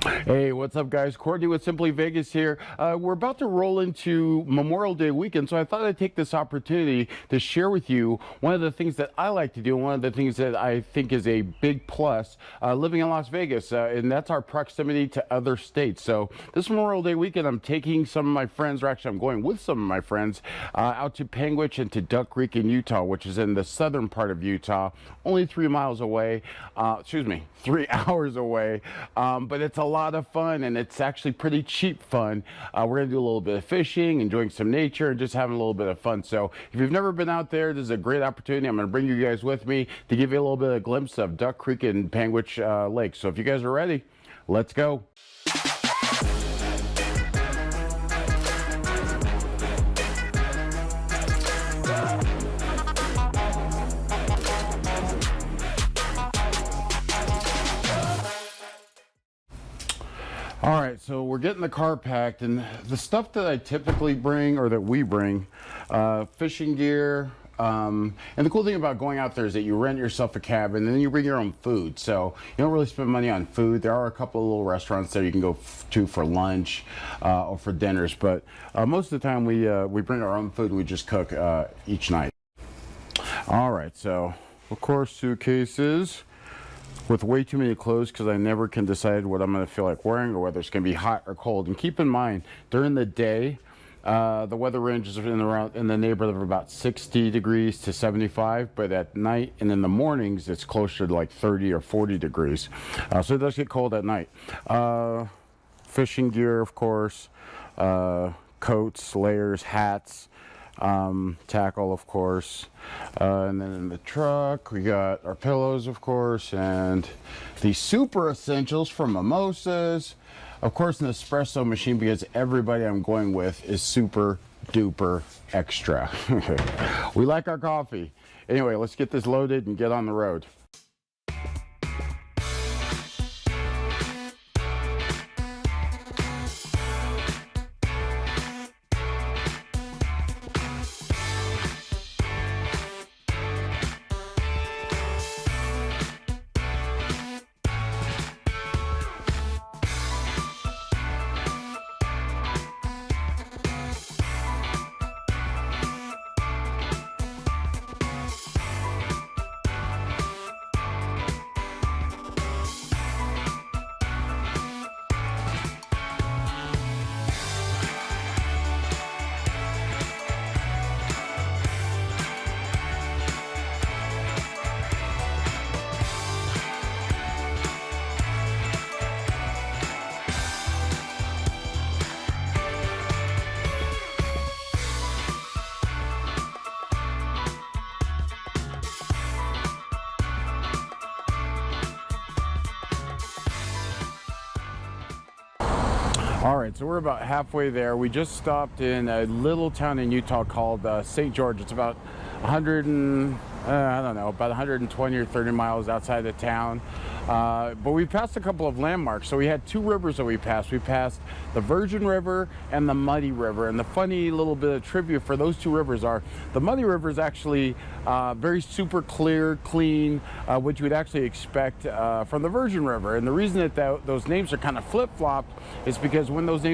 Hey, what's up, guys? Courtney with Simply Vegas here. We're about to roll into Memorial Day weekend, so I thought I'd take this opportunity to share with you one of the things that I like to do, one of the things that I think is a big plus living in Las Vegas, and that's our proximity to other states. So this Memorial Day weekend, I'm taking some of my friends, or actually I'm going with some of my friends, out to Panguitch and to Duck Creek in Utah, which is in the southern part of Utah, only 3 miles away, 3 hours away, but it's a lot of fun, and it's actually pretty cheap fun. We're gonna do a little bit of fishing, enjoying some nature, and just having a little bit of fun. So if you've never been out there, this is a great opportunity. I'm gonna bring you guys with me to give you a little bit of a glimpse of Duck Creek and Panguitch Lake. So if you guys are ready, let's go. All right, so we're getting the car packed, and the stuff that I typically bring, or that we bring, fishing gear, and the cool thing about going out there is that you rent yourself a cabin and then you bring your own food. So you don't really spend money on food. There are a couple of little restaurants there you can go to for lunch or for dinners, but most of the time we bring our own food and we just cook each night. All right, so of course suitcases with way too many clothes because I never can decide what I'm going to feel like wearing or whether it's going to be hot or cold. And keep in mind, during the day, the weather ranges in the neighborhood of about 60 degrees to 75, but at night and in the mornings, it's closer to like 30 or 40 degrees. So it does get cold at night. Fishing gear, of course, coats, layers, hats. Tackle, of course, and then in the truck we got our pillows, of course, and the super essentials for mimosas, of course, an espresso machine because everybody I'm going with is super duper extra. We like our coffee. Anyway, let's get this loaded and get on the road. All right, so we're about halfway there. We just stopped in a little town in Utah called St. George. It's about 100 and, I don't know, about 120 or 30 miles outside of town. But we passed a couple of landmarks. So we had two rivers that we passed. We passed the Virgin River and the Muddy River. And the funny little bit of trivia for those two rivers are the Muddy River is actually very super clear, clean, which you'd actually expect from the Virgin River. And the reason that those names are kind of flip-flopped is because when those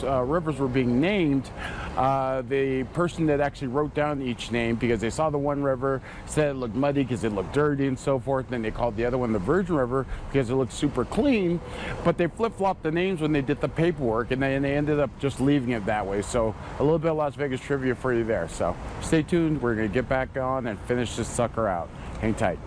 rivers were being named, the person that actually wrote down each name, because they saw the one river, said it looked muddy because it looked dirty and so forth, and then they called the other one the Virgin River because it looked super clean, but they flip-flopped the names when they did the paperwork, and they ended up just leaving it that way. So a little bit of Las Vegas trivia for you there. So stay tuned. We're going to get back on and finish this sucker out. Hang tight.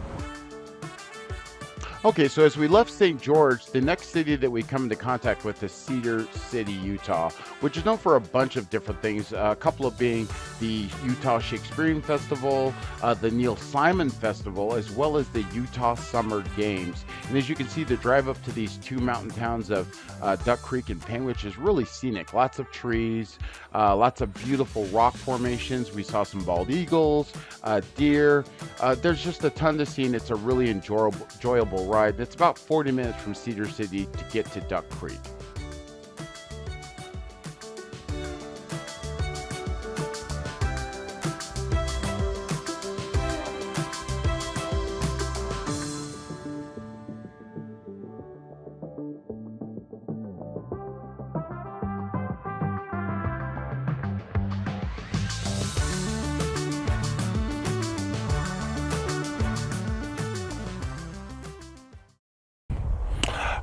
Okay, so as we left St. George, the next city that we come into contact with is Cedar City, Utah, which is known for a bunch of different things, a couple of being the Utah Shakespearean Festival, the Neil Simon Festival, as well as the Utah Summer Games. And as you can see, the drive up to these two mountain towns of Duck Creek and Panguitch is really scenic. Lots of trees, lots of beautiful rock formations. We saw some bald eagles, deer. There's just a ton to see, and it's a really enjoyable ride. It's about 40 minutes from Cedar City to get to Duck Creek.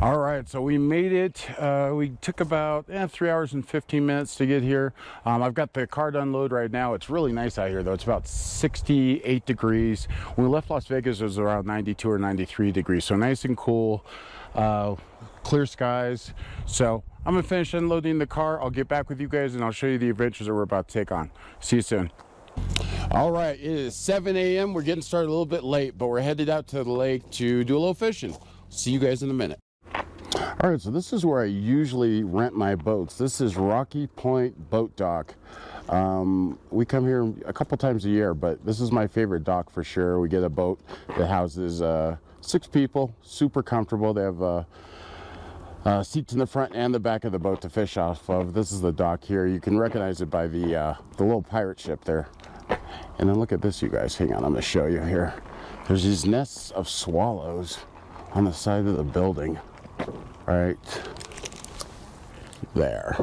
All right, so we made it. We took about 3 hours and 15 minutes to get here. I've got the car to unload right now. It's really nice out here, though. It's about 68 degrees. When we left Las Vegas, it was around 92 or 93 degrees, so nice and cool. Clear skies. So I'm gonna finish unloading the car. I'll get back with you guys and I'll show you the adventures that we're about to take on. See you soon. All right, it is 7 a.m. We're getting started a little bit late, but we're headed out to the lake to do a little fishing. See you guys in a minute. All right, so this is where I usually rent my boats. This is Rocky Point Boat Dock. We come here a couple times a year, but this is my favorite dock for sure. We get a boat that houses 6 people, super comfortable. They have seats in the front and the back of the boat to fish off of. This is the dock here. You can recognize it by the little pirate ship there. And then look at this, you guys. Hang on, I'm gonna show you here. There's these nests of swallows on the side of the building. Right there.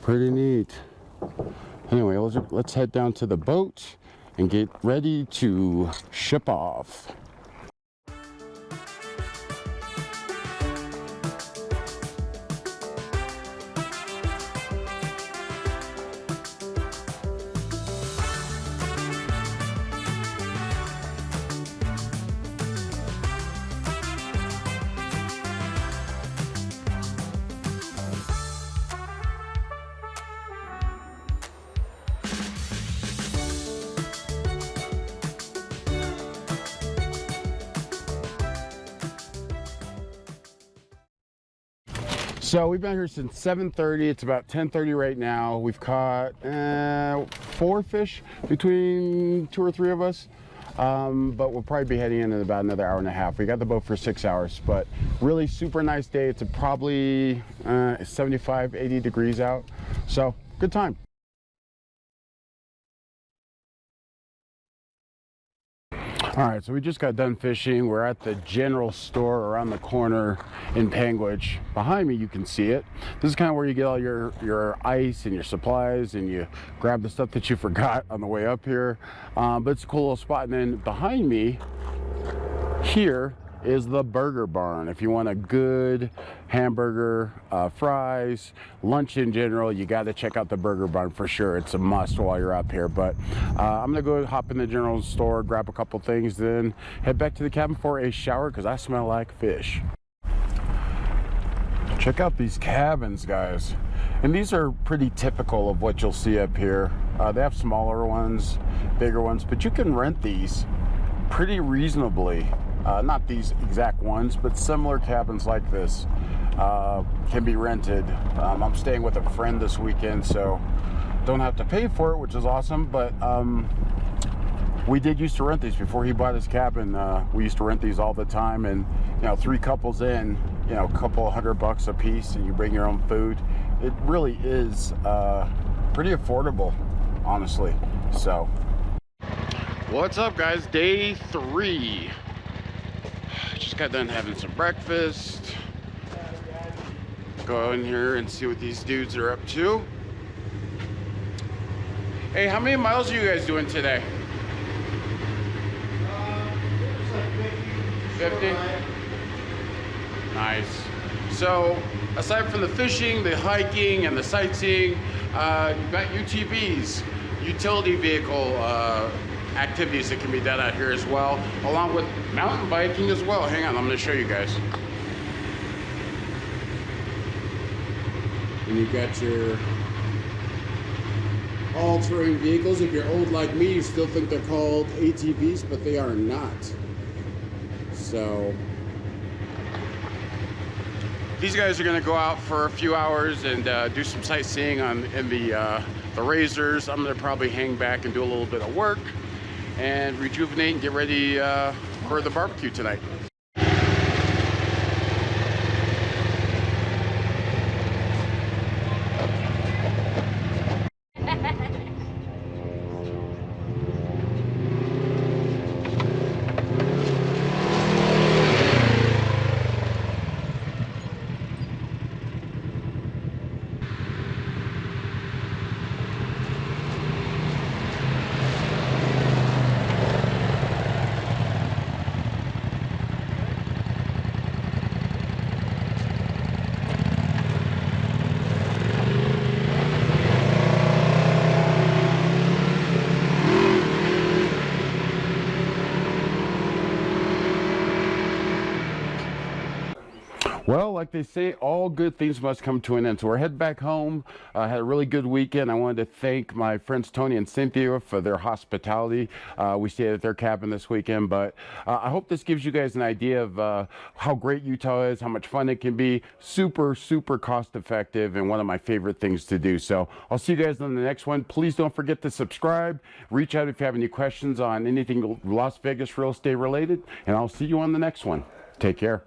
Pretty neat. Anyway, let's head down to the boat and get ready to ship off. So we've been here since 7:30. It's about 10:30 right now. We've caught 4 fish between 2 or 3 of us, but we'll probably be heading in about another hour and a half. We got the boat for 6 hours, but really super nice day. It's probably 75, 80 degrees out, so good time. All right, so we just got done fishing. We're at the general store around the corner in Panguitch. Behind me, you can see it. This is kind of where you get all your ice and your supplies, and you grab the stuff that you forgot on the way up here. But it's a cool little spot. And then behind me here is the Burger Barn. If you want a good hamburger, fries, lunch in general, you got to check out the Burger Barn for sure. It's a must while you're up here. But I'm gonna go hop in the general store, grab a couple things, then head back to the cabin for a shower because I smell like fish. Check out these cabins, guys. And these are pretty typical of what you'll see up here. They have smaller ones, bigger ones, but you can rent these pretty reasonably. Not these exact ones, but similar cabins like this can be rented. I'm staying with a friend this weekend, so don't have to pay for it, which is awesome. But we did used to rent these before he bought his cabin. We used to rent these all the time, and 3 couples in, a couple $100 a piece, and you bring your own food. It really is pretty affordable, honestly. So, what's up, guys? Day 3. Just got done having some breakfast. Go in here and see what these dudes are up to. Hey, how many miles are you guys doing today? 50? Nice. So, aside from the fishing, the hiking, and the sightseeing, you've got UTVs, utility vehicle activities that can be done out here as well, along with mountain biking as well. Hang on, I'm going to show you guys. And you've got your all-terrain vehicles. If you're old like me, you still think they're called ATVs, but they are not. So these guys are going to go out for a few hours and do some sightseeing in the razors. I'm going to probably hang back and do a little bit of work and rejuvenate and get ready for the barbecue tonight. Well, like they say, all good things must come to an end. So we're heading back home. Had a really good weekend. I wanted to thank my friends Tony and Cynthia for their hospitality. We stayed at their cabin this weekend, but I hope this gives you guys an idea of how great Utah is, how much fun it can be. Super, super cost effective, and one of my favorite things to do. So I'll see you guys on the next one. Please don't forget to subscribe. Reach out if you have any questions on anything Las Vegas real estate related, and I'll see you on the next one. Take care.